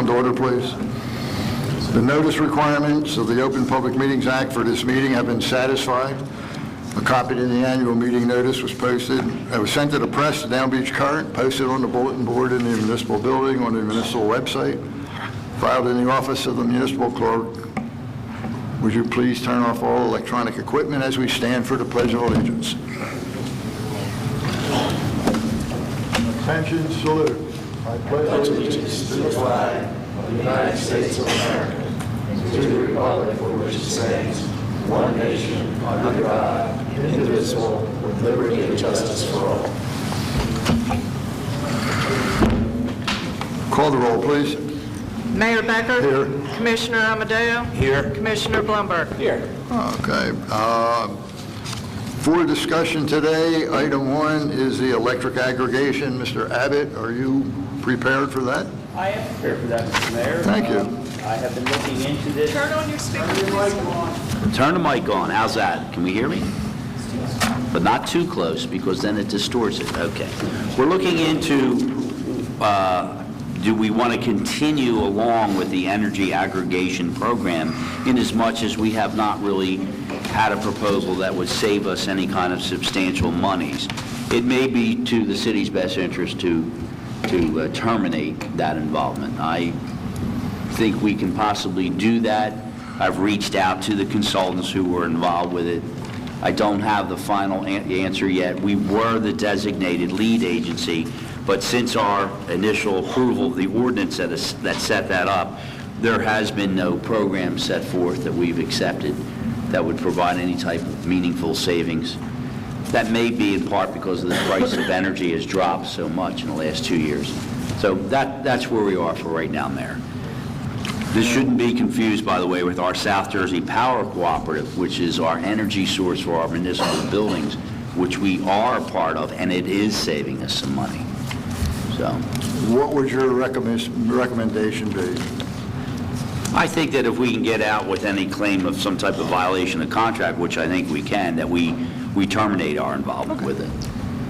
come to order, please. The notice requirements of the Open Public Meetings Act for this meeting have been satisfied. A copy of the annual meeting notice was posted. It was sent to the press, the Down Beach Current, posted on the bulletin board in the municipal building, on the municipal website, filed in the office of the municipal clerk. Would you please turn off all electronic equipment as we stand for the Pledge of Allegiance? Attention, salute. I pledge allegiance to the flag of the United States of America, and to the republic for which it stands, one nation, under God, indivisible, with liberty and justice for all. Call the roll, please. Mayor Becker? Here. Commissioner Amadeo? Here. Commissioner Blumberg? Here. Okay. For discussion today, item 1 is the electric aggregation. Mr. Abbott, are you prepared for that? I am prepared for that, Mr. Mayor. Thank you. I have been looking into this. Turn on your speaker, please. Turn the mic on. How's that? Can we hear me? But not too close, because then it distorts it. Okay. We're looking into, do we want to continue along with the energy aggregation program, in as much as we have not really had a proposal that would save us any kind of substantial monies. It may be to the city's best interest to terminate that involvement. I think we can possibly do that. I've reached out to the consultants who were involved with it. I don't have the final answer yet. We were the designated lead agency, but since our initial approval of the ordinance that set that up, there has been no program set forth that we've accepted that would provide any type of meaningful savings. That may be in part because the price of energy has dropped so much in the last 2 years. So that's where we are for right now, Mayor. This shouldn't be confused, by the way, with our South Jersey Power Cooperative, which is our energy source for our municipal buildings, which we are a part of, and it is saving us some money. So, What would your recommendation be? I think that if we can get out with any claim of some type of violation of contract, which I think we can, that we terminate our involvement with it.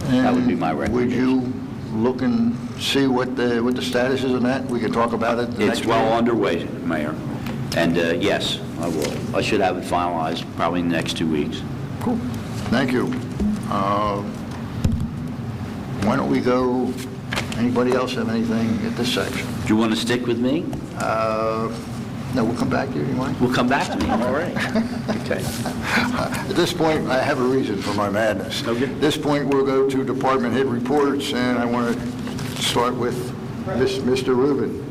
That would be my recommendation. Would you look and see what the status is on that? We can talk about it the It's next well meeting? underway, Mayor. And yes, I will. I should have it finalized probably in the next 2 weeks. Cool. Thank you. Why don't we go, anybody else have anything at this section? Do you want to stick with me? No, we'll come back to you, you mind? We'll come back to me. All right. Okay. At this point, I have a reason for my madness. Okay. At this point, we'll go to department head reports, and I want to start with Mr. Rubin.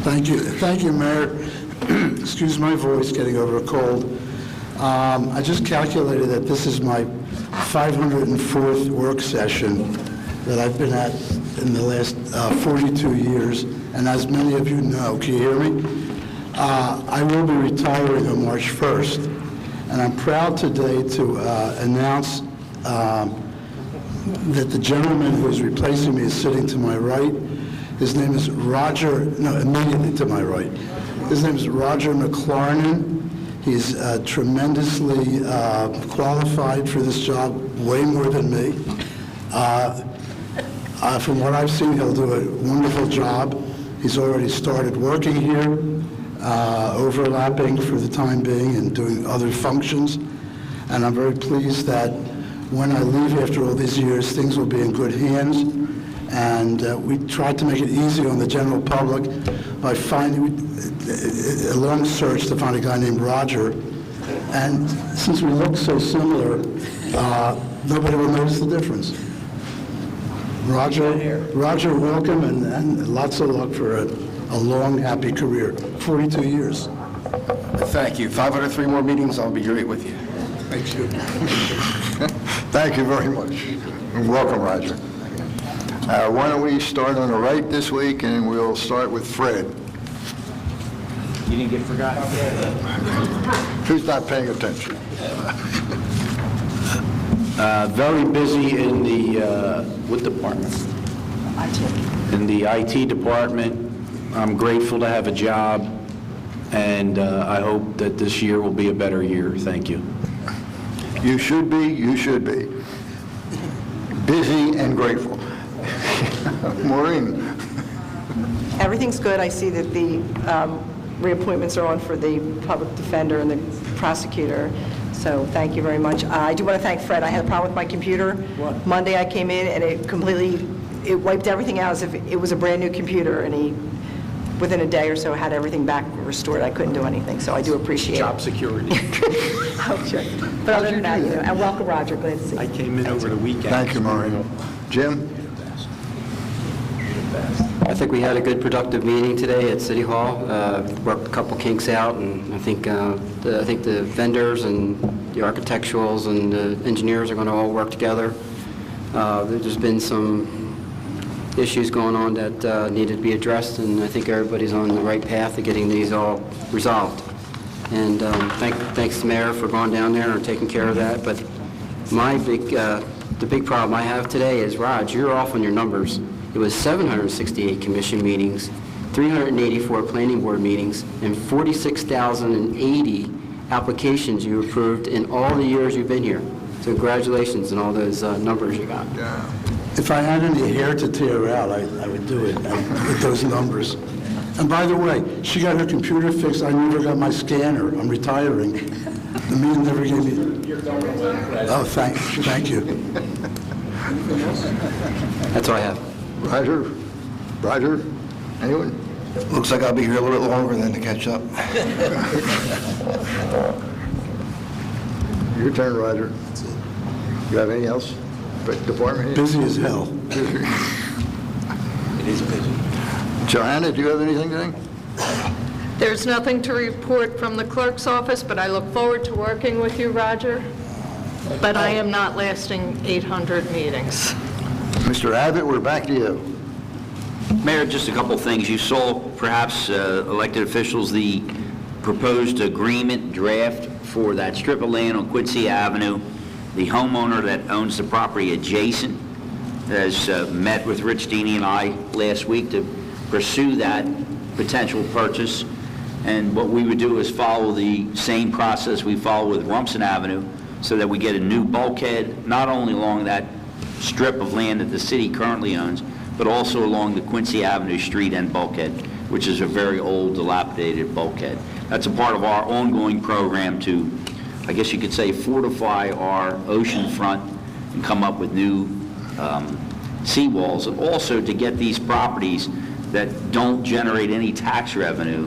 Thank you, Mayor. Excuse my voice, getting over a cold. I just calculated that this is my 504th work session that I've been at in the last 42 years, and as many of you know, can you hear me? I will be retiring on March 1st, and I'm proud today to announce that the gentleman who is replacing me is sitting to my right. His name is immediately to my right. His name is Roger McLarnon. He's tremendously qualified for this job, way more than me. From what I've seen, he'll do a wonderful job. He's already started working here, overlapping for the time being and doing other functions. And I'm very pleased that when I leave after all these years, things will be in good hands. And we tried to make it easy on the general public by finding a long search to find a guy named Roger. And since we look so similar, nobody will notice the difference. Roger, welcome, and lots of luck for a long, happy career. 42 years. Thank you. 503 more meetings, I'll be great with you. Thank you. Thank you very much. And welcome, Roger. Why don't we start on the right this week, and we'll start with Fred. You didn't get forgotten. Who's not paying attention? Very busy in the, what department? IT. In the IT department. I'm grateful to have a job, and I hope that this year will be a better year. Thank you. You should be. Busy and grateful. Maureen. Everything's good. I see that the reappointments are on for the public defender and the prosecutor, so thank you very much. I do want to thank Fred. I had a problem with my computer. Monday I came in, and it wiped everything out as if it was a brand-new computer, and he, within a day or so, had everything back restored. I couldn't do anything, so I do appreciate it. Job security. Oh, sure. But other than that, and welcome, Roger. Glad to see you. I came in over the weekend. Thank you, Maureen. Jim? I think we had a good, productive meeting today at City Hall. Worked a couple kinks out, and I think the vendors and the architecturals and the engineers are going to all work together. There's been some issues going on that needed to be addressed, and I think everybody's on the right path to getting these all resolved. And thanks to the mayor for going down there and taking care of that. But the big problem I have today is, Raj, you're off on your numbers. It was 768 commission meetings, 384 planning board meetings, and 46,080 applications you approved in all the years you've been here. So congratulations on all those numbers you got. If I had any hair to tear out, I would do it with those numbers. And by the way, she got her computer fixed. I never got my scanner. I'm retiring. The meeting never gave me... Oh, thank you. That's all I have. Roger? Anyone? Looks like I'll be here a little bit longer than to catch up. Your turn, Roger. You have anything else? But department head? Busy as hell. It is busy. Johanna, do you have anything today? There's nothing to report from the clerk's office, but I look forward to working with you, Roger. But I am not lasting 800 meetings. Mr. Abbott, we're back to you. Mayor, just a couple of things. You saw, perhaps, elected officials, the proposed agreement draft for that strip of land on Quincy Avenue. The homeowner that owns the property adjacent has met with Rich Deeney and I last week to pursue that potential purchase. And what we would do is follow the same process we follow with Rumson Avenue, so that we get a new bulkhead, not only along that strip of land that the city currently owns, but also along the Quincy Avenue street end bulkhead, which is a very old, dilapidated bulkhead. That's a part of our ongoing program to, I guess you could say, fortify our ocean front and come up with new seawalls, and also to get these properties that don't generate any tax revenue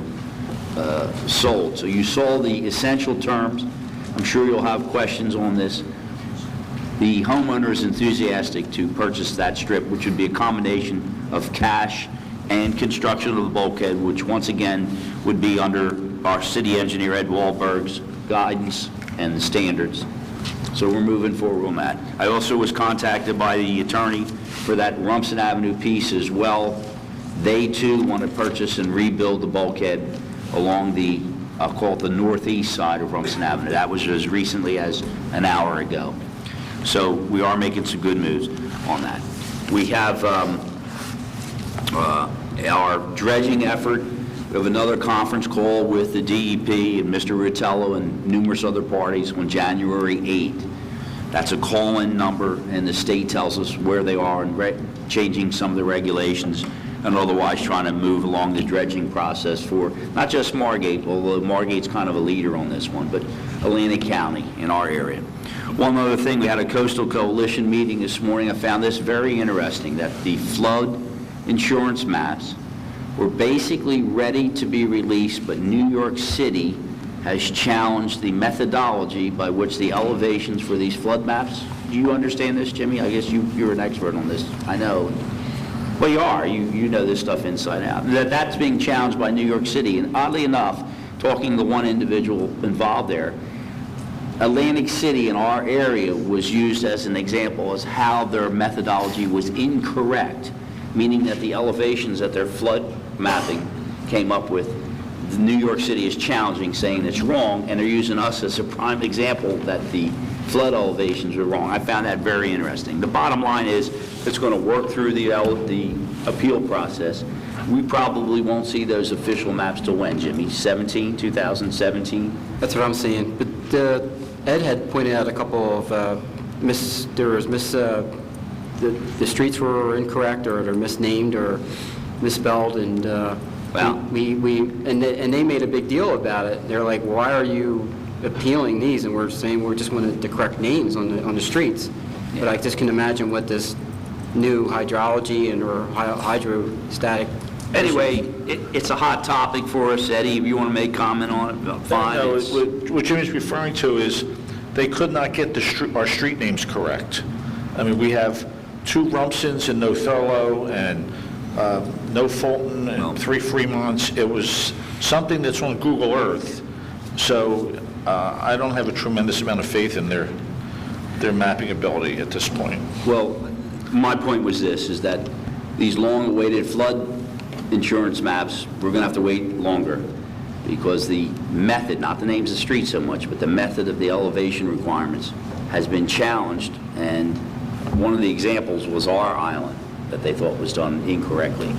sold. So you saw the essential terms. I'm sure you'll have questions on this. The homeowner is enthusiastic to purchase that strip, which would be a combination of cash and construction of the bulkhead, which once again would be under our city engineer Ed Wahlberg's guidance and standards. So we're moving forward on that. I also was contacted by the attorney for that Rumson Avenue piece as well. They too want to purchase and rebuild the bulkhead along the, I'll call it the northeast side of Rumson Avenue. That was as recently as an hour ago. So we are making some good moves on that. We have our dredging effort. We have another conference call with the DEP and Mr. Rutello and numerous other parties on January 8th. That's a call-in number, and the state tells us where they are and changing some of the regulations, and otherwise trying to move along the dredging process for not just Margate, although Margate's kind of a leader on this one, but Atlantic County in our area. One other thing, we had a Coastal Coalition meeting this morning. I found this very interesting, that the flood insurance maps were basically ready to be released, but New York City has challenged the methodology by which the elevations for these flood maps. Do you understand this, Jimmy? I guess you're an expert on this. I know. Well, you are. You know this stuff inside out. That's being challenged by New York City. And oddly enough, talking to one individual involved there, Atlantic City in our area was used as an example as how their methodology was incorrect, meaning that the elevations that their flood mapping came up with, New York City is challenging, saying it's wrong, and they're using us as a prime example that the flood elevations are wrong. I found that very interesting. The bottom line is it's going to work through the appeal process. We probably won't see those official maps till when, Jimmy? 2017? That's what I'm seeing. But Ed had pointed out a couple of the streets were incorrect or they're misnamed, or misspelled, and Wow. and they made a big deal about it. They're like, why are you appealing these? And we're saying we're just wanting to correct names on the streets. But I just can imagine what this new hydrology or hydrostatic. Anyway, it's a hot topic for us. Eddie, if you want to make comment on it, fine. No, It's- what Jimmy's referring to is they could not get our street names correct. I mean, we have 2 Rumsons and no Thurlow, and no Fulton, and 3 Fremonts. It was something that's on Google Earth. So I don't have a tremendous amount of faith in their mapping ability at this point. Well, my point was this, is that these long-awaited flood insurance maps, we're going to have to wait longer because the method, not the names of the streets so much, but the method of the elevation requirements has been challenged, and one of the examples was our island that they thought was done incorrectly.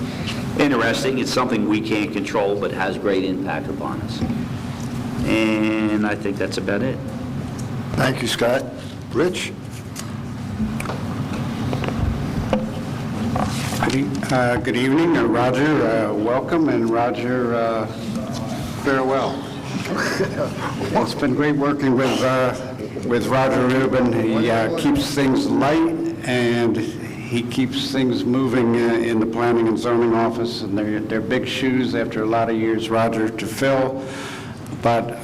Interesting, it's something we can't control, but has great impact upon us. And I think that's about it. Thank you, Scott. Rich? Good evening, Roger, welcome, and Roger, farewell. It's been great working with Roger Rubin. He keeps things light, and he keeps things moving in the Planning and Zoning Office, and they're big shoes after a lot of years, Roger, to fill. But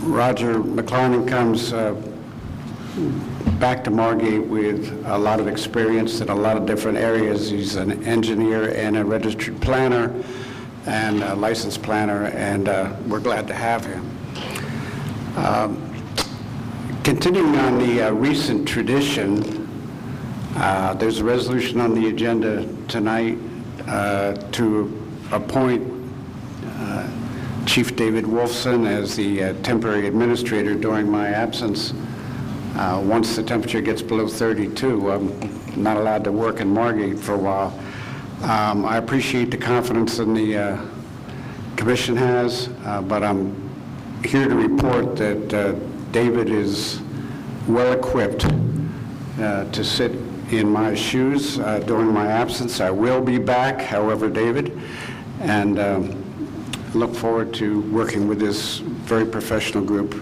Roger McLarnon comes back to Margate with a lot of experience in a lot of different areas. He's an engineer and a registered planner and a licensed planner, and we're glad to have him. Continuing on the recent tradition, there's a resolution on the agenda tonight to appoint Chief David Wolfson as the temporary administrator during my absence. Once the temperature gets below 32, I'm not allowed to work in Margate for a while. I appreciate the confidence in the commission has, but I'm here to report that David is well-equipped to sit in my shoes during my absence. I will be back, however, David, and look forward to working with this very professional group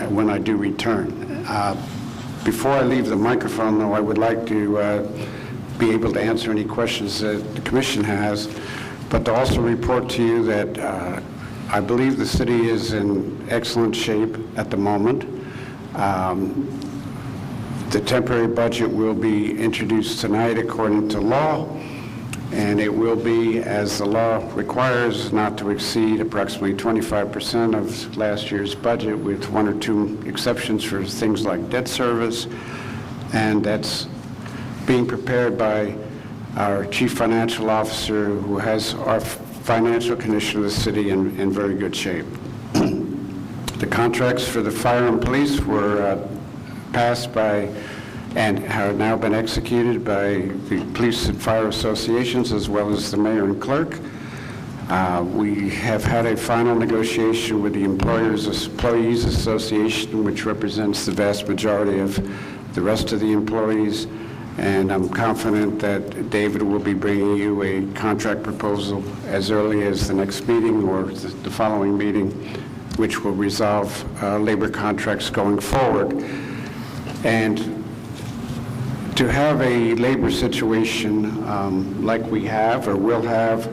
when I do return. Before I leave the microphone, though, I would like to be able to answer any questions that the commission has, but to also report to you that I believe the city is in excellent shape at the moment. The temporary budget will be introduced tonight according to law, and it will be, as the law requires, not to exceed approximately 25% of last year's budget, with 1 or 2 exceptions for things like debt service, and that's being prepared by our chief financial officer, who has our financial condition of the city in very good shape. The contracts for the fire and police were passed by and have now been executed by the police and fire associations, as well as the mayor and clerk. We have had a final negotiation with the Employees Association, which represents the vast majority of the rest of the employees, and I'm confident that David will be bringing you a contract proposal as early as the next meeting or the following meeting, which will resolve labor contracts going forward. And to have a labor situation like we have or will have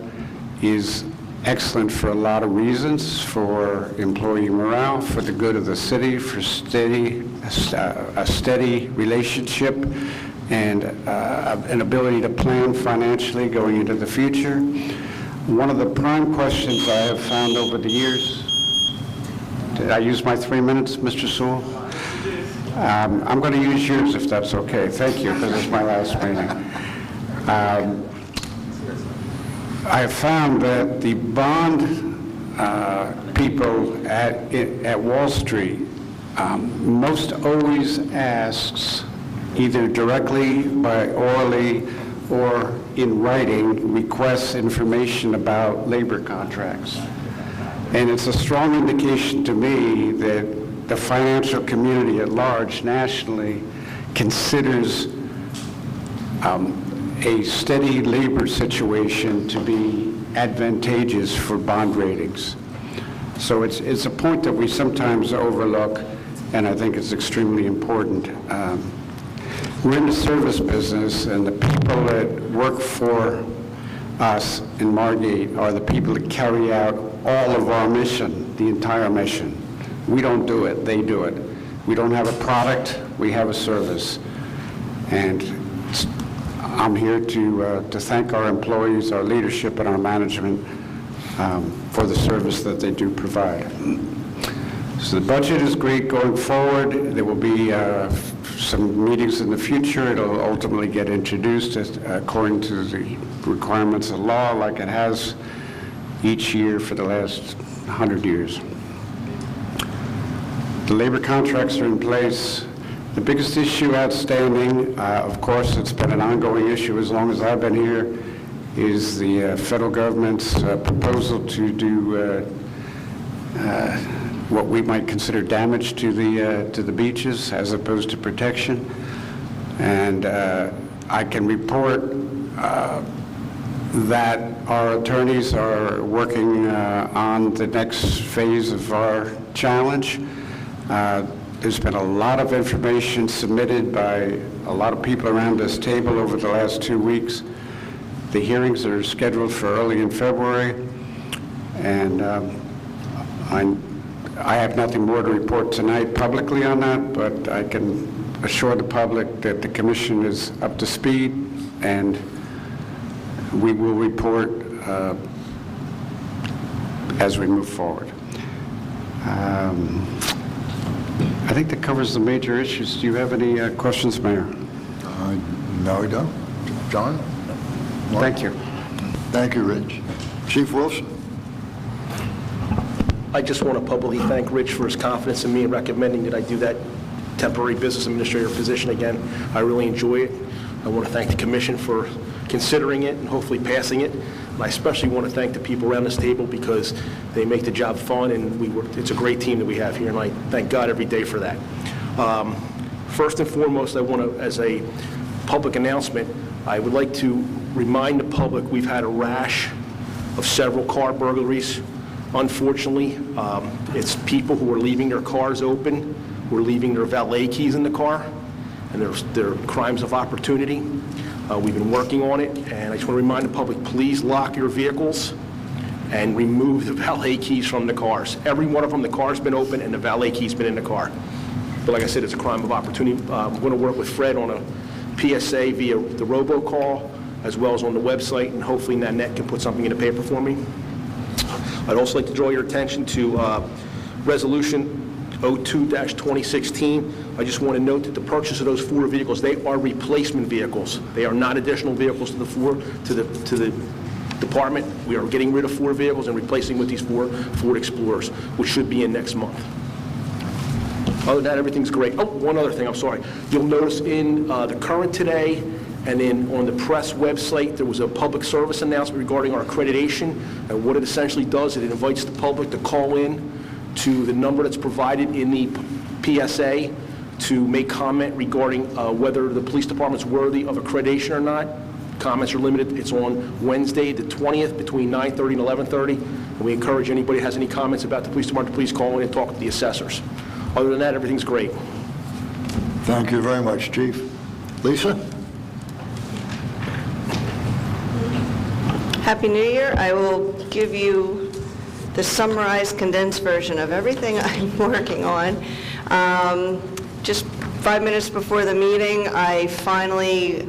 is excellent for a lot of reasons: for employee morale, for the good of the city, for a steady relationship, and an ability to plan financially going into the future. One of the prime questions I have found over the years... Did I use my 3 minutes, Mr. Sewell? I'm going to use yours if that's okay. Thank you, because it's my last meeting. I have found that the bond people at Wall Street most always asks, either directly by orally or in writing, requests information about labor contracts. And it's a strong indication to me that the financial community at large nationally considers a steady labor situation to be advantageous for bond ratings. So it's a point that we sometimes overlook, and I think it's extremely important. We're in the service business, and the people that work for us in Margate are the people that carry out all of our mission, the entire mission. We don't do it, they do it. We don't have a product, we have a service. And I'm here to thank our employees, our leadership, and our management for the service that they do provide. So the budget is great going forward. There will be some meetings in the future. It'll ultimately get introduced according to the requirements of law, like it has each year for the last 100 years. The labor contracts are in place. The biggest issue outstanding, of course, it's been an ongoing issue as long as I've been here, is the federal government's proposal to do what we might consider damage to the beaches as opposed to protection. And I can report that our attorneys are working on the next phase of our challenge. There's been a lot of information submitted by a lot of people around this table over the last 2 weeks. The hearings are scheduled for early in February, and I have nothing more to report tonight publicly on that, but I can assure the public that the commission is up to speed, and we will report as we move forward. I think that covers the major issues. Do you have any questions, Mayor? No, I don't. John? Mark? Thank you. Thank you, Rich. Chief Wilson? I just want to publicly thank Rich for his confidence in me and recommending that I do that temporary business administrator position again. I really enjoy it. I want to thank the commission for considering it and hopefully passing it. And I especially want to thank the people around this table because they make the job fun, and it's a great team that we have here, and I thank God every day for that. First and foremost, I want to, as a public announcement, I would like to remind the public we've had a rash of several car burglaries. Unfortunately, it's people who are leaving their cars open, who are leaving their valet keys in the car, and they're crimes of opportunity. We've been working on it, and I just want to remind the public, please lock your vehicles and remove the valet keys from the cars. Every one of them, the car's been open and the valet key's been in the car. But like I said, it's a crime of opportunity. I'm going to work with Fred on a PSA via the robocall, as well as on the website, and hopefully Nanette can put something in the paper for me. I'd also like to draw your attention to Resolution 02-2016. I just want to note that the purchase of those 4 vehicles, they are replacement vehicles. They are not additional vehicles to the department. We are getting rid of 4 vehicles and replacing with these 4 Ford Explorers, which should be in next month. Other than that, everything's great. Oh, one other thing, I'm sorry. You'll notice in the Current today, and then on the press website, there was a public service announcement regarding our accreditation. And what it essentially does, it invites the public to call in to the number that's provided in the PSA to make comment regarding whether the police department's worthy of accreditation or not. Comments are limited. It's on Wednesday, the 20th, between 9:30 and 11:30. And we encourage anybody who has any comments about the police department to please call in and talk to the assessors. Other than that, everything's great. Thank you very much, Chief. Lisa? Happy New Year. I will give you the summarized, condensed version of everything I'm working on. Just 5 minutes before the meeting, I finally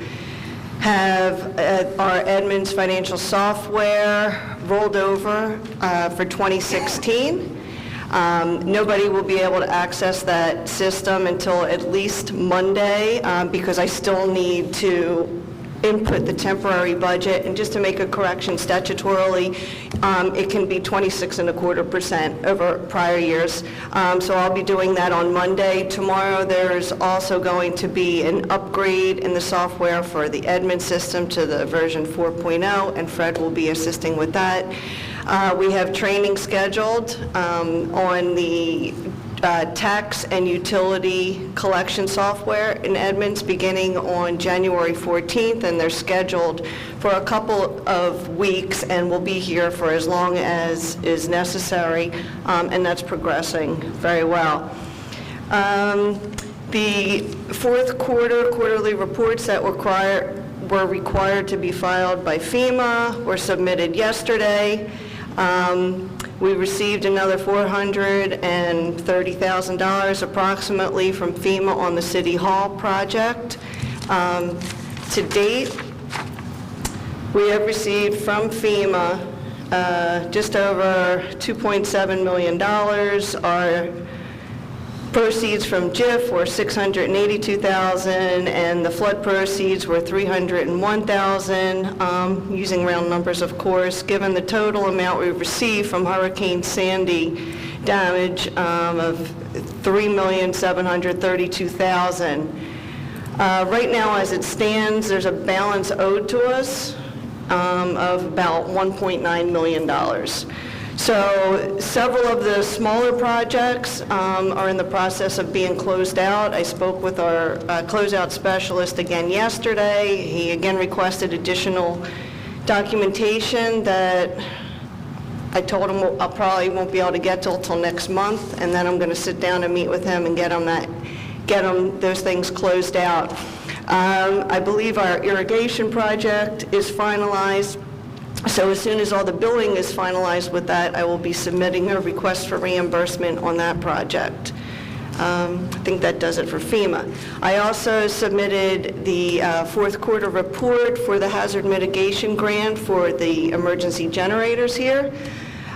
have our Edmunds financial software rolled over for 2016. Nobody will be able to access that system until at least Monday because I still need to input the temporary budget, and just to make a correction statutorily, it can be 26.25% over prior years. So I'll be doing that on Monday. Tomorrow there's also going to be an upgrade in the software for the Edmunds system to the version 4.0, and Fred will be assisting with that. We have training scheduled on the tax and utility collection software in Edmonds beginning on January 14th, and they're scheduled for a couple of weeks and will be here for as long as is necessary, and that's progressing very well. The fourth quarter quarterly reports that were required to be filed by FEMA were submitted yesterday. We received another $430,000 approximately from FEMA on the City Hall project. To date, we have received from FEMA just over $2.7 million. Our proceeds from JIF were $682,000, and the flood proceeds were $301,000, using round numbers, of course. Given the total amount we received from Hurricane Sandy damage of $3,732,000. Right now, as it stands, there's a balance owed to us of about $1.9 million. So several of the smaller projects are in the process of being closed out. I spoke with our closeout specialist again yesterday. He again requested additional documentation that I told him I probably won't be able to get till next month, and then I'm going to sit down and meet with him and get him those things closed out. I believe our irrigation project is finalized. So as soon as all the billing is finalized with that, I will be submitting a request for reimbursement on that project. I think that does it for FEMA. I also submitted the fourth quarter report for the hazard mitigation grant for the emergency generators here.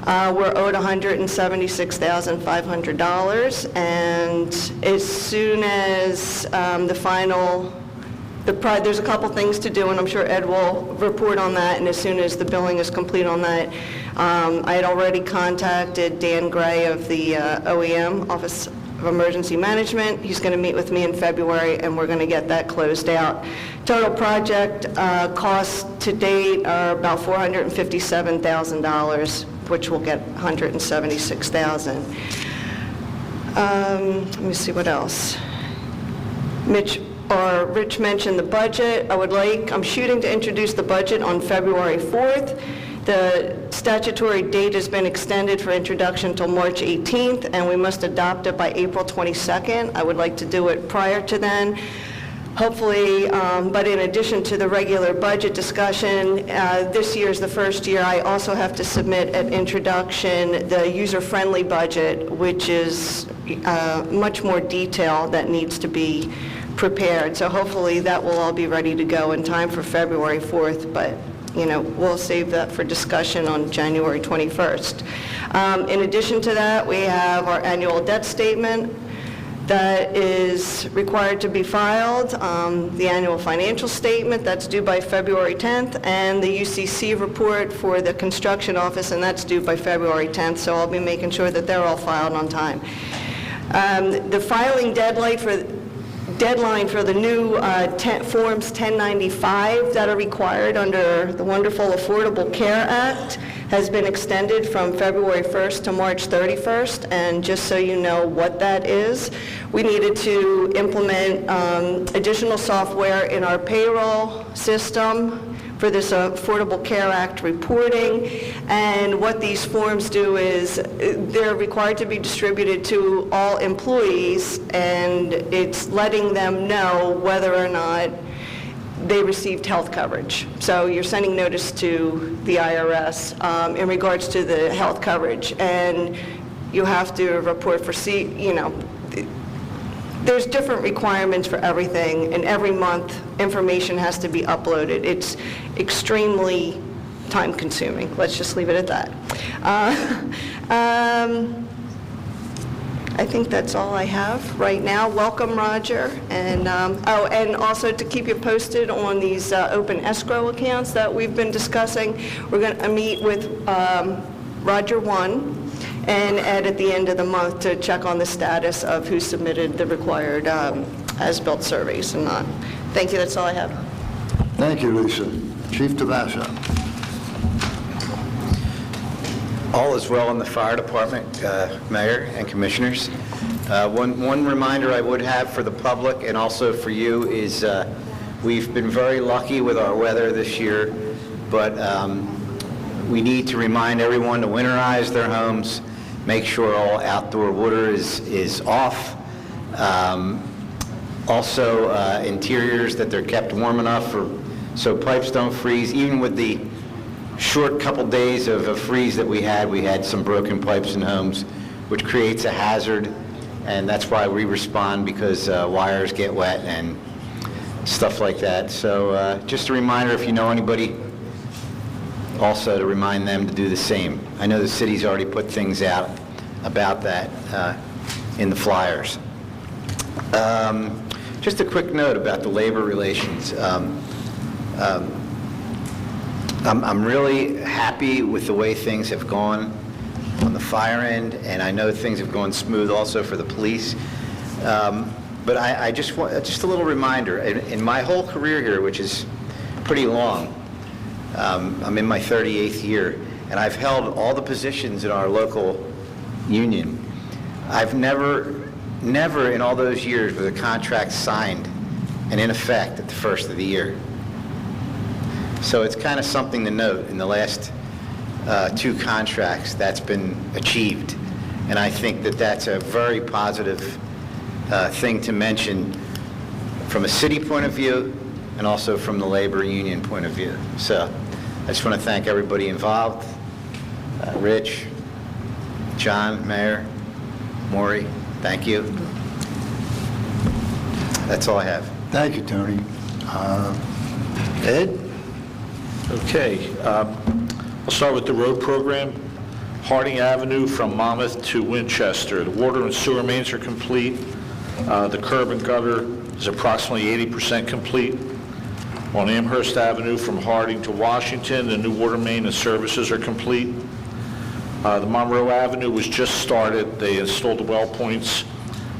We're owed $176,500, and as soon as the final there's a couple things to do, and I'm sure Ed will report on that, and as soon as the billing is complete on that, I had already contacted Dan Gray of the OEM, Office of Emergency Management. He's going to meet with me in February, and we're going to get that closed out. Total project costs to date are about $457,000, which will get $176,000. Let me see what else. Rich mentioned the budget. I'm shooting to introduce the budget on February 4th. The statutory date has been extended for introduction until March 18th, and we must adopt it by April 22nd. I would like to do it prior to then. Hopefully, but in addition to the regular budget discussion, this year is the first year I also have to submit at introduction the user-friendly budget, which is much more detail that needs to be prepared. So hopefully that will all be ready to go in time for February 4th, but we'll save that for discussion on January 21st. In addition to that, we have our annual debt statement that is required to be filed, the annual financial statement that's due by February 10th, and the UCC report for the construction office, and that's due by February 10th, so I'll be making sure that they're all filed on time. The filing deadline for the new Forms 1095 that are required under the wonderful Affordable Care Act has been extended from February 1st to March 31st, and just so you know what that is, we needed to implement additional software in our payroll system for this Affordable Care Act reporting, and what these forms do is they're required to be distributed to all employees, and it's letting them know whether or not they received health coverage. So you're sending notice to the IRS in regards to the health coverage, and you have to report for there's different requirements for everything, and every month information has to be uploaded. It's extremely time-consuming. Let's just leave it at that. I think that's all I have right now. Welcome, Roger. And and also to keep you posted on these open escrow accounts that we've been discussing, we're going to meet with Roger 1 and Ed at the end of the month to check on the status of who submitted the required as-built surveys and not. Thank you. That's all I have. Thank you, Lisa. Chief Tabasco. All is well in the fire department, Mayor and Commissioners. One reminder I would have for the public and also for you is we've been very lucky with our weather this year, but we need to remind everyone to winterize their homes, make sure all outdoor water is off. Also, interiors that they're kept warm enough so pipes don't freeze. Even with the short couple days of a freeze that we had some broken pipes in homes, which creates a hazard, and that's why we respond, because wires get wet and stuff like that. So just a reminder, if you know anybody, also to remind them to do the same. I know the city's already put things out about that in the flyers. Just a quick note about the labor relations. I'm really happy with the way things have gone on the fire end, and I know things have gone smooth also for the police. But I just want, just a little reminder, in my whole career here, which is pretty long, I'm in my 38th year, and I've held all the positions in our local union. I've never in all those years with a contract signed and in effect at the first of the year. So it's kind of something to note. In the last 2 contracts, that's been achieved. And I think that that's a very positive thing to mention from a city point of view and also from the labor union point of view. So I just want to thank everybody involved, Rich, John, Mayor, Maury, thank you. That's all I have. Thank you, Tony. Ed? Okay, I'll start with the road program. Harding Avenue from Monmouth to Winchester. The water and sewer mains are complete. The curb and gutter is approximately 80% complete. On Amherst Avenue from Harding to Washington, the new water main and services are complete. The Monroe Avenue was just started. They installed the well points,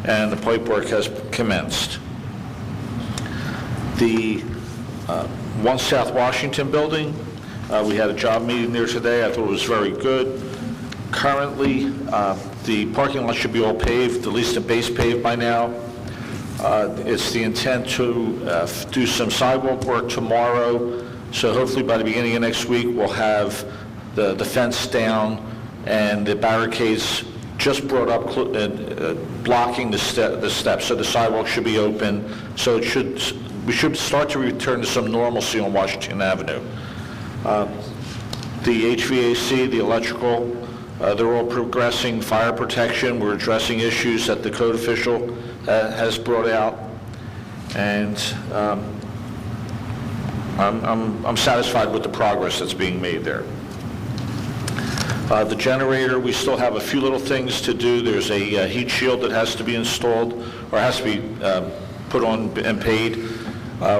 and the pipe work has commenced. The 1 South Washington building, we had a job meeting there today. I thought it was very good. Currently, the parking lot should be all paved, at least the base paved by now. It's the intent to do some sidewalk work tomorrow, so hopefully by the beginning of next week, we'll have the fence down and the barricades just brought up, blocking the steps, so the sidewalk should be open. So we should start to return to some normalcy on Washington Avenue. The HVAC, the electrical, they're all progressing. Fire protection, we're addressing issues that the code official has brought out, and I'm satisfied with the progress that's being made there. The generator, we still have a few little things to do. There's a heat shield that has to be installed, or has to be put on and paid.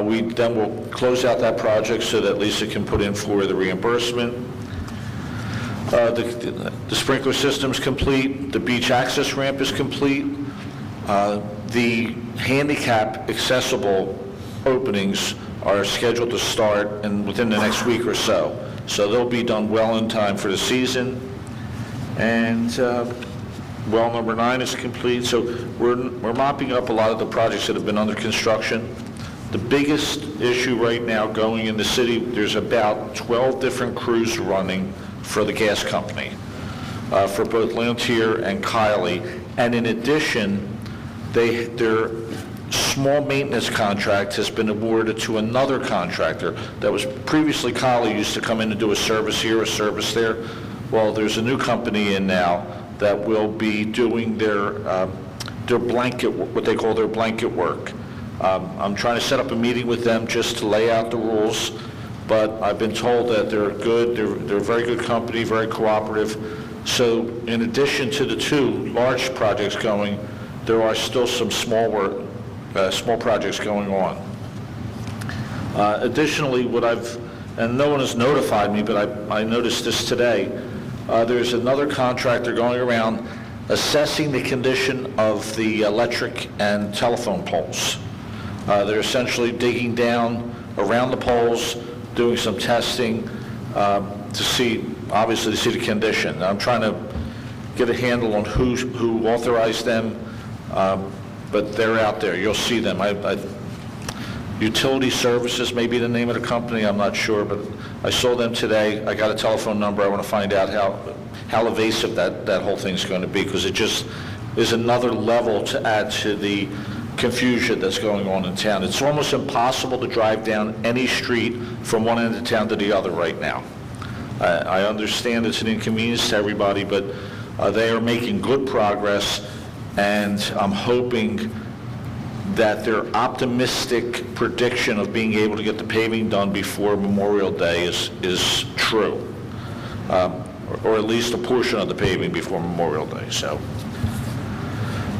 We then will close out that project so that Lisa can put in for the reimbursement. The sprinkler system's complete. The beach access ramp is complete. The handicap accessible openings are scheduled to start within the next week or so. So they'll be done well in time for the season. And well number 9 is complete. So we're mopping up a lot of the projects that have been under construction. The biggest issue right now going in the city, there's about 12 different crews running for the gas company, for both Lantier and Kiley. And in addition, their small maintenance contract has been awarded to another contractor that was previously Kiley used to come in and do a service here, a service there. Well, there's a new company in now that will be doing their blanket, what they call their blanket work. I'm trying to set up a meeting with them just to lay out the rules, but I've been told that they're good, they're a very good company, very cooperative. So in addition to the 2 large projects going, there are still some small projects going on. Additionally, and no one has notified me, but I noticed this today, there's another contractor going around assessing the condition of the electric and telephone poles. They're essentially digging down around the poles, doing some testing to see the condition. I'm trying to get a handle on who authorized them, But they're out there. You'll see them. Utility Services may be the name of the company, I'm not sure, but I saw them today. I got a telephone number. I want to find out how evasive that whole thing's going to be, because it just is another level to add to the confusion that's going on in town. It's almost impossible to drive down any street from one end of town to the other right now. I understand it's an inconvenience to everybody, but they are making good progress, and I'm hoping that their optimistic prediction of being able to get the paving done before Memorial Day is true, or at least a portion of the paving before Memorial Day. So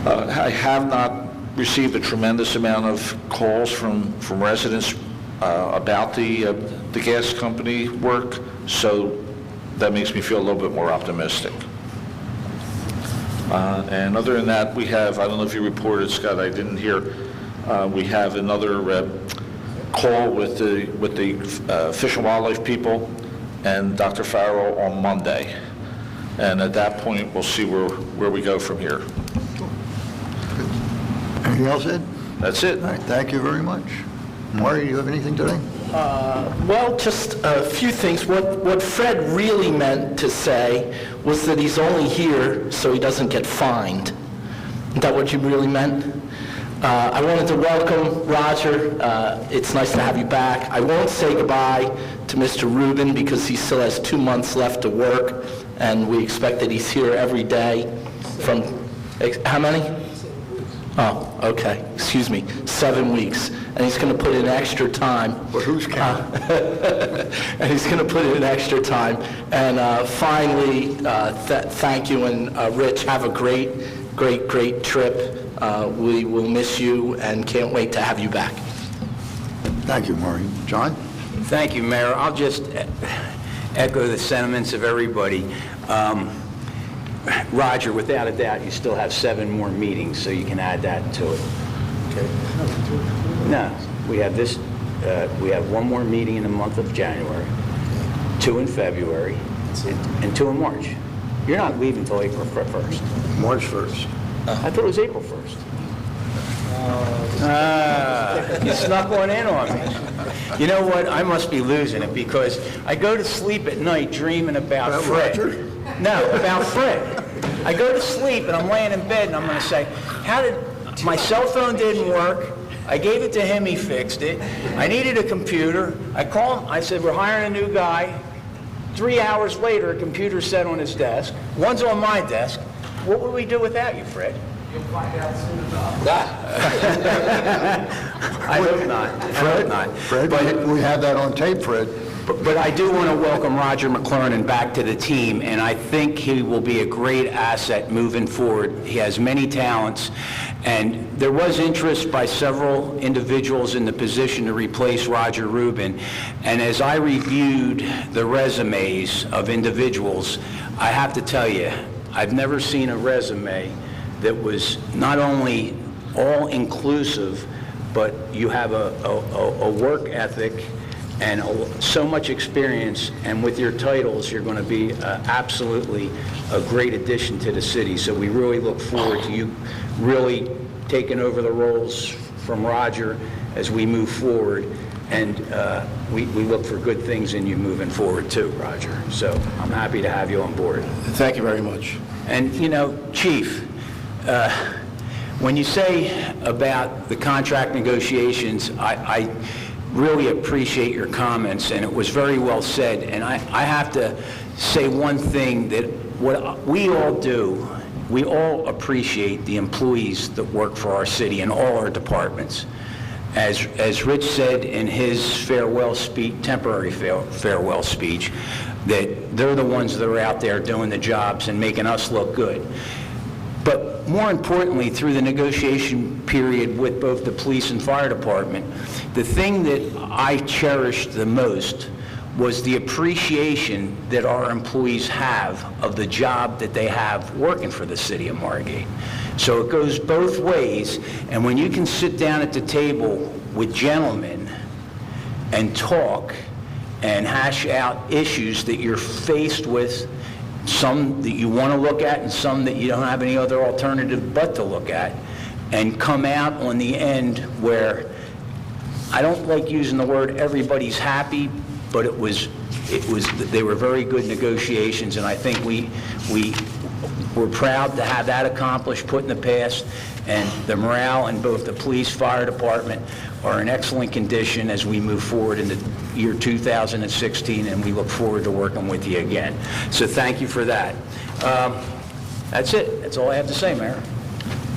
I have not received a tremendous amount of calls from residents about the gas company work, so that makes me feel a little bit more optimistic. And other than that, we have, I don't know if you reported, Scott, I didn't hear, we have another call with the Fish and Wildlife people and Dr. Farrell on Monday. And at that point, we'll see where we go from here. Anything else, Ed? That's it. All right, thank you very much. Maury, do you have anything today? Well, just a few things. What Fred really meant to say was that he's only here so he doesn't get fined. Is that what you really meant? I wanted to welcome Roger. It's nice to have you back. I won't say goodbye to Mr. Rubin because he still has 2 months left to work, and we expect that he's here every day from, how many? Oh, okay. Excuse me. 7 weeks. And he's going to put in extra time. But who's counting? And he's going to put in extra time. And finally, thank you. And Rich, have a great trip. We will miss you and can't wait to have you back. Thank you, Maury. John? Thank you, Mayor. I'll just echo the sentiments of everybody. Roger, without a doubt, you still have 7 more meetings, so you can add that to it. Okay. No, we have this. We have 1 more meeting in the month of January, 2 in February, and 2 in March. You're not leaving until April 1st. March 1st. I thought it was April 1st. You snuck one in on me. You know what? I must be losing it because I go to sleep at night dreaming about Fred. Roger? No, about Fred. I go to sleep and I'm laying in bed and I'm going to say, my cell phone didn't work. I gave it to him, he fixed it. I needed a computer. I called him, I said, we're hiring a new guy. 3 hours later, a computer set on his desk. One's on my desk. What would we do without you, Fred? You'll find out soon enough. I hope not. I hope not. Fred, we have that on tape, Fred. But I do want to welcome Roger McLernan back to the team, and I think he will be a great asset moving forward. He has many talents, and there was interest by several individuals in the position to replace Roger Rubin. And as I reviewed the resumes of individuals, I have to tell you, I've never seen a resume that was not only all-inclusive, but you have a work ethic and so much experience, and with your titles, you're going to be absolutely a great addition to the city. So we really look forward to you really taking over the roles from Roger as we move forward, and we look for good things in you moving forward too, Roger. So I'm happy to have you on board. Thank you very much. And, you know, Chief, when you say about the contract negotiations, I really appreciate your comments, and it was very well said. And I have to say one thing, that what we all do, we all appreciate the employees that work for our city in all our departments. As Rich said in his farewell speech, temporary farewell speech, that they're the ones that are out there doing the jobs and making us look good. But more importantly, through the negotiation period with both the police and fire department, the thing that I cherished the most was the appreciation that our employees have of the job that they have working for the city of Margate. So it goes both ways, and when you can sit down at the table with gentlemen and talk and hash out issues that you're faced with, some that you want to look at and some that you don't have any other alternative but to look at, and come out on the end where, I don't like using the word everybody's happy, but they were very good negotiations, and I think we're proud to have that accomplished, put in the past, and the morale in both the police, fire department are in excellent condition as we move forward in the year 2016, and we look forward to working with you again. So thank you for that. That's it. That's all I have to say, Mayor.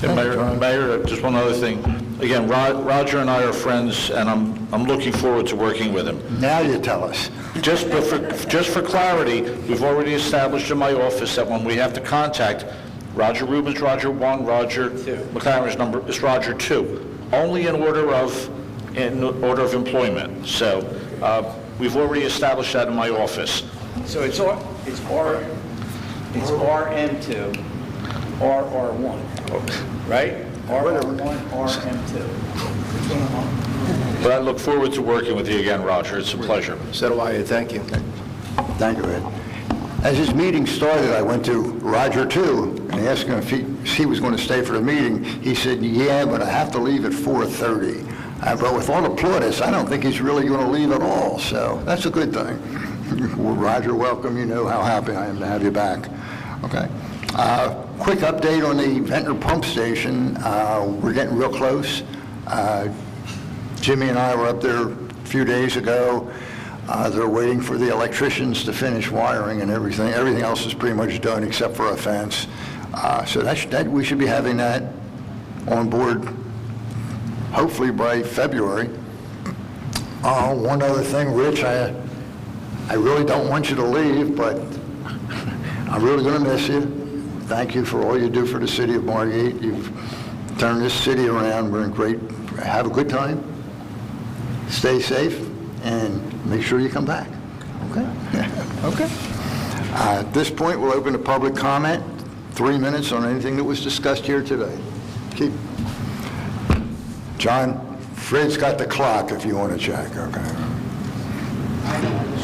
Yeah, Mayor, just one other thing. Again, Roger and I are friends, and I'm looking forward to working with him. Now you tell us. Just for clarity, we've already established in my office that when we have to contact Roger Rubin's Roger 1, Roger McLaren's number is Roger 2, only in order of employment. So we've already established that in my office. So it's RM2, RR1, right? RR1, RM2. Which one am I? But I look forward to working with you again, Roger. It's a pleasure. So do I. Thank you. Thank you, Ed. As his meeting started, I went to Roger 2 and asked him if he was going to stay for the meeting. He said, yeah, but I have to leave at 4:30. But with all the plaudits, I don't think he's really going to leave at all, so that's a good thing. Well, Roger, welcome. You know how happy I am to have you back. Okay. Quick update on the Ventnor pump station. We're getting real close. Jimmy and I were up there a few days ago. They're waiting for the electricians to finish wiring and everything. Everything else is pretty much done except for a fence. So we should be having that on board hopefully by February. One other thing, Rich, I really don't want you to leave, but I'm really going to miss you. Thank you for all you do for the city of Margate. You've turned this city around. We're in great. Have a good time. Stay safe, and make sure you come back. Okay? Okay. At this point, we'll open to public comment. 3 minutes on anything that was discussed here today. John, Fred's got the clock if you want to check. Okay. I know when to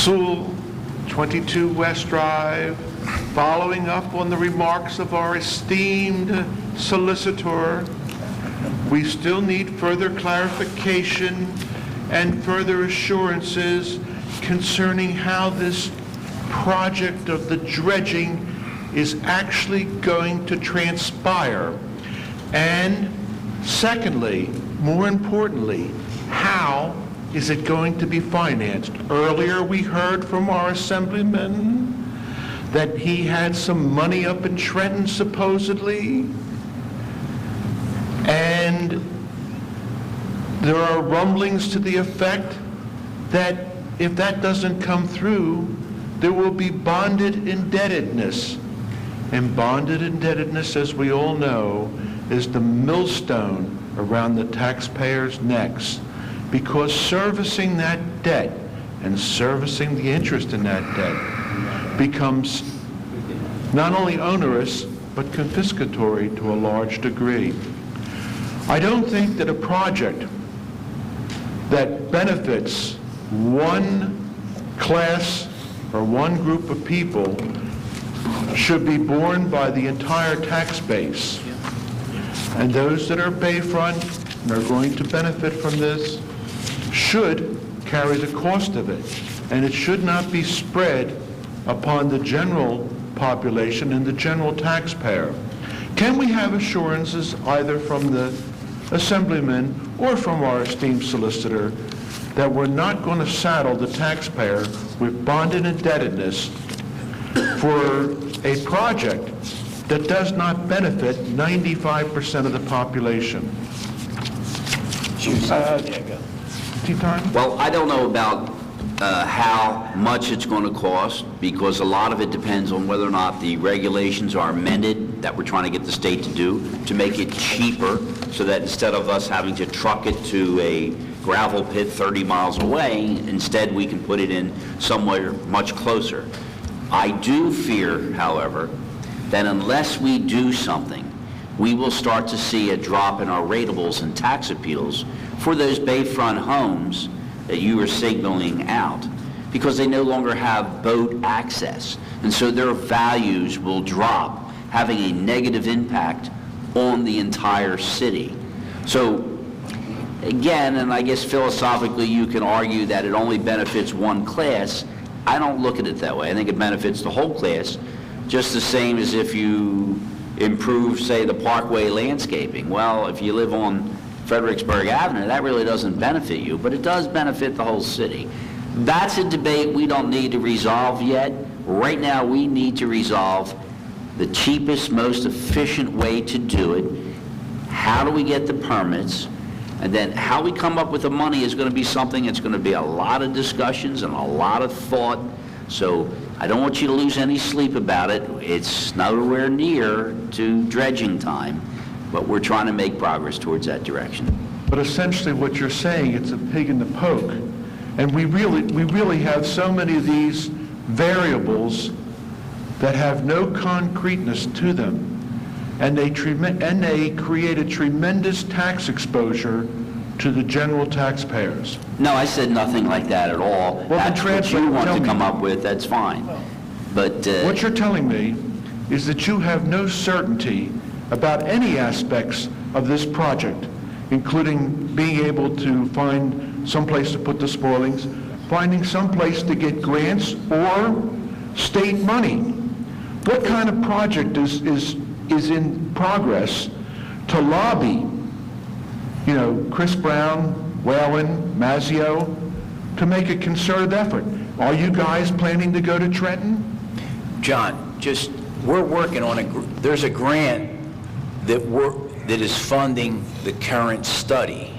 Sewell, 22 West Drive, following up on the remarks of our esteemed solicitor, we still need further clarification and further assurances concerning how this project of the dredging is actually going to transpire. And secondly, more importantly, how is it going to be financed? Earlier we heard from our assemblyman that he had some money up in Trenton supposedly, and there are rumblings to the effect that if that doesn't come through, there will be bonded indebtedness. And bonded indebtedness, as we all know, is the millstone around the taxpayers' necks, because servicing that debt and servicing the interest in that debt becomes not only onerous, but confiscatory to a large degree. I don't think that a project that benefits one class or one group of people should be borne by the entire tax base. And those that are bayfront and are going to benefit from this should carry the cost of it. And it should not be spread upon the general population and the general taxpayer. Can we have assurances either from the assemblyman or from our esteemed solicitor that we're not going to saddle the taxpayer with bonded indebtedness for a project that does not benefit 95% of the population? Tea time? Well, I don't know about how much it's going to cost, because a lot of it depends on whether or not the regulations are amended that we're trying to get the state to do to make it cheaper, so that instead of us having to truck it to a gravel pit 30 miles away, instead we can put it in somewhere much closer. I do fear, however, that unless we do something we will start to see a drop in our ratables and tax appeals for those bayfront homes that you are signaling out, because they no longer have boat access. And so their values will drop, having a negative impact on the entire city. So again, and I guess philosophically you can argue that it only benefits one class. I don't look at it that way. I think it benefits the whole class, just the same as if you improve, say, the Parkway landscaping. Well, if you live on Fredericksburg Avenue, that really doesn't benefit you, but it does benefit the whole city. That's a debate we don't need to resolve yet. Right now, we need to resolve the cheapest, most efficient way to do it. How do we get the permits? And then how we come up with the money is going to be something that's going to be a lot of discussions and a lot of thought. So I don't want you to lose any sleep about it. It's nowhere near to dredging time, but we're trying to make progress towards that direction. But essentially what you're saying, it's a pig in the poke. And we really have so many of these variables that have no concreteness to them. And they create a tremendous tax exposure to the general taxpayers. No, I said nothing like that at all. Well, that's what you want to come up with, that's fine. But what you're telling me is that you have no certainty about any aspects of this project, including being able to find some place to put the spoilings, finding some place to get grants or state money. What kind of project is in progress to lobby, Chris Brown, Whalen, Mazzeo, to make a concerted effort? Are you guys planning to go to Trenton? John, we're working on there's a grant that is funding the current study.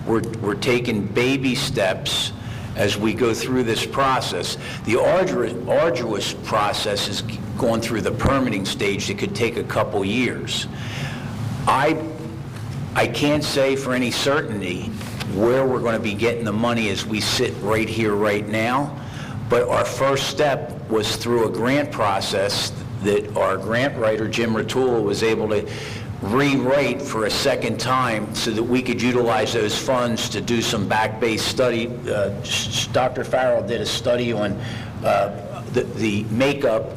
We're taking baby steps as we go through this process. The arduous process is going through the permitting stage that could take a couple years. I can't say for any certainty where we're going to be getting the money as we sit right here, right now, but our first step was through a grant process that our grant writer, Jim Ratul, was able to rewrite for a second time so that we could utilize those funds to do some back-based study. Dr. Farrell did a study on the makeup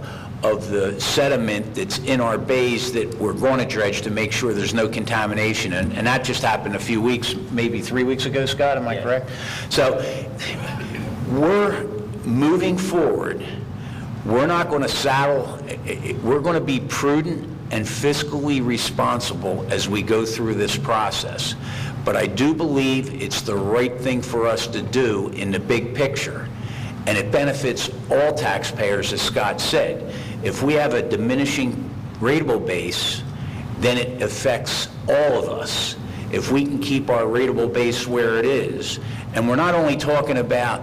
of the sediment that's in our bays that we're going to dredge to make sure there's no contamination. And that just happened a few weeks, maybe 3 weeks ago, Scott, am I correct? So we're moving forward. We're not going to saddle, we're going to be prudent and fiscally responsible as we go through this process. But I do believe it's the right thing for us to do in the big picture. And it benefits all taxpayers, as Scott said. If we have a diminishing rateable base, then it affects all of us. If we can keep our rateable base where it is, and we're not only talking about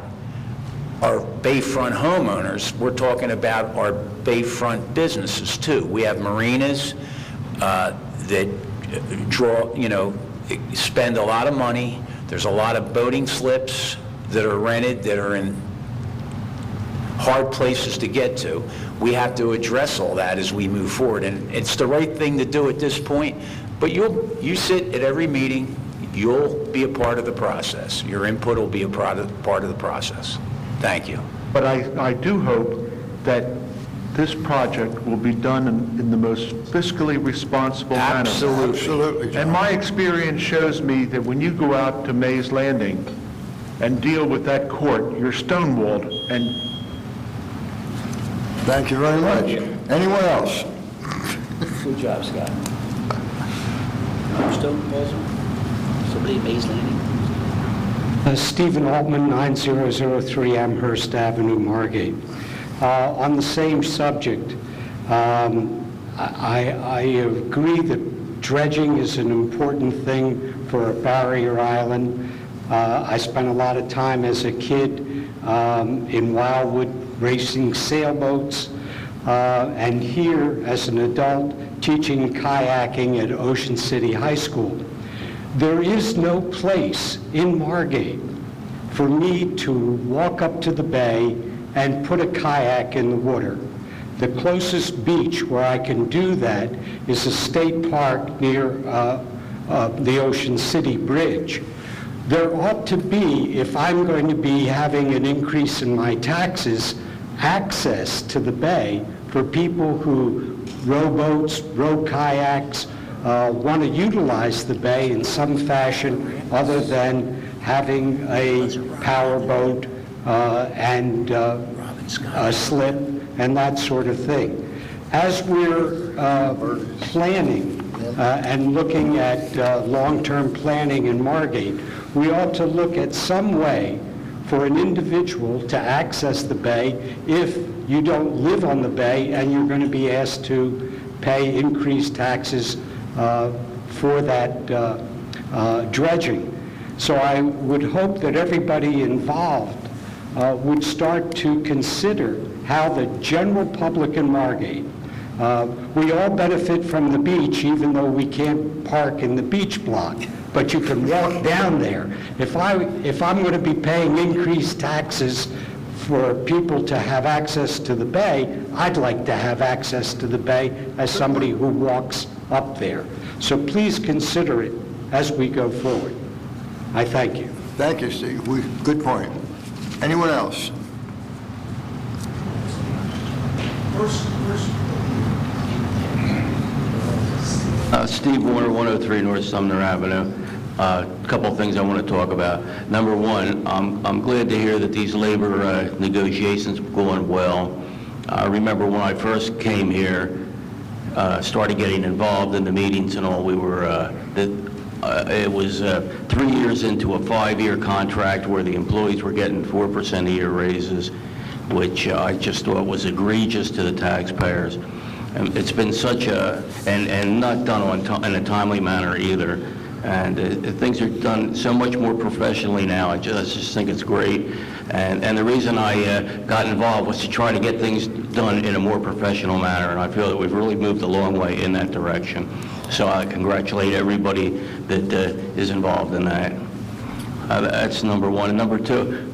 our bayfront homeowners, we're talking about our bayfront businesses too. We have marinas that spend a lot of money. There's a lot of boating slips that are rented that are in hard places to get to. We have to address all that as we move forward, and it's the right thing to do at this point. But you sit at every meeting, you'll be a part of the process. Your input will be a part of the process. Thank you. But I do hope that this project will be done in the most fiscally responsible manner. Absolutely. And my experience shows me that when you go out to Mays Landing and deal with that court, you're stonewalled. And thank you very much. Anyone else? Good job, Scott. Somebody at Mays Landing? Stephen Altman, 9003 Amherst Avenue, Margate. On the same subject, I agree that dredging is an important thing for a barrier island. I spent a lot of time as a kid in Wildwood racing sailboats, and here as an adult teaching kayaking at Ocean City High School. There is no place in Margate for me to walk up to the bay and put a kayak in the water. The closest beach where I can do that is a state park near the Ocean City Bridge. There ought to be, if I'm going to be having an increase in my taxes, access to the bay for people who row boats, row kayaks, want to utilize the bay in some fashion other than having a powerboat and a slip and that sort of thing. As we're planning and looking at long-term planning in Margate, we ought to look at some way for an individual to access the bay if you don't live on the bay and you're going to be asked to pay increased taxes for that dredging. So I would hope that everybody involved would start to consider how the general public in Margate, we all benefit from the beach even though we can't park in the beach block, but you can walk down there. If I'm going to be paying increased taxes for people to have access to the bay, I'd like to have access to the bay as somebody who walks up there. So please consider it as we go forward. I thank you. Thank you, Steve. Good point. Anyone else? Steve Warner, 103 North Sumner Avenue. A couple of things I want to talk about. Number one, I'm glad to hear that these labor negotiations are going well. I remember when I first came here, started getting involved in the meetings and all, it was 3 years into a 5-year contract where the employees were getting 4% a year raises, which I just thought was egregious to the taxpayers. And it's been such a, and not done in a timely manner either. And things are done so much more professionally now. I just think it's great. And the reason I got involved was to try to get things done in a more professional manner. And I feel that we've really moved a long way in that direction. So I congratulate everybody that is involved in that. That's number one. And number two,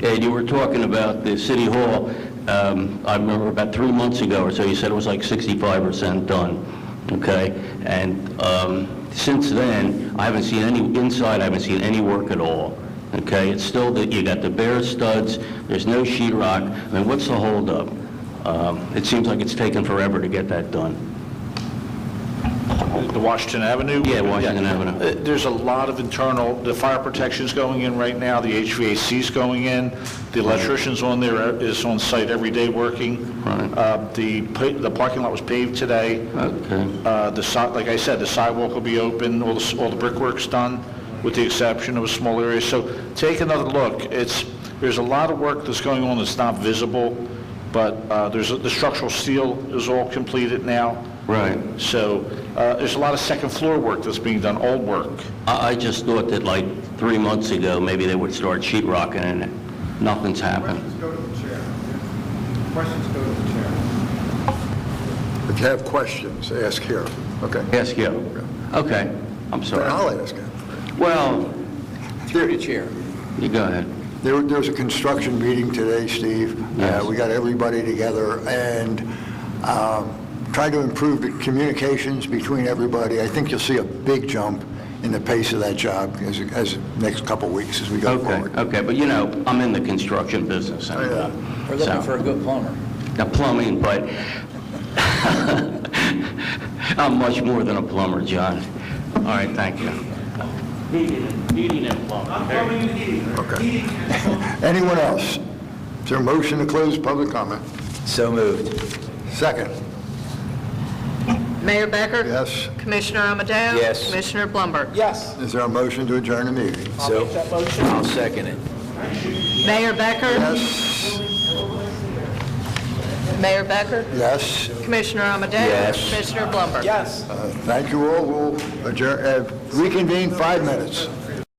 Ed, you were talking about the City Hall. I remember about 3 months ago or so, you said it was like 65% done, okay? And since then, I haven't seen any inside, I haven't seen any work at all, okay? It's still that you got the bare studs, there's no sheetrock. I mean, what's the holdup? It seems like it's taken forever to get that done. The Washington Avenue? Yeah, Washington Avenue. There's a lot of internal, the fire protection's going in right now, the HVAC's going in, the electrician's on there, is on site every day working. Right. The parking lot was paved today. Okay. Like I said, the sidewalk will be open, all the brickwork's done, with the exception of a small area. So take another look. There's a lot of work that's going on that's not visible, but the structural steel is all completed now. Right. So there's a lot of second floor work that's being done, old work. I just thought that like 3 months ago, maybe they would start sheetrocking and nothing's happened. Questions go to the chair. Questions go to the chair. If you have questions, ask here. Okay. Ask you. Okay. I'm sorry. I'll ask it. Well, Through the chair. you go ahead. There's a construction meeting today, Steve. Yes. We got everybody together and try to improve the communications between everybody. I think you'll see a big jump in the pace of that job as the next couple of weeks as we go forward. Okay, but you know, I'm in the construction business. And, We're looking for a good plumber. Plumbing, but I'm much more than a plumber, John. All right, thank you. Heating and plumbing. Okay. Anyone else? Is there a motion to close public comment? So moved. Second. Mayor Becker? Yes. Commissioner Amadeo? Yes. Commissioner Blumberg? Yes. Is there a motion to adjourn the meeting? I'll make that motion. I'll second it. Mayor Becker? Yes. Mayor Becker? Yes. Commissioner Amadeo? Yes. Commissioner Blumberg? Yes. Thank you all. We'll adjourn, reconvene 5 minutes.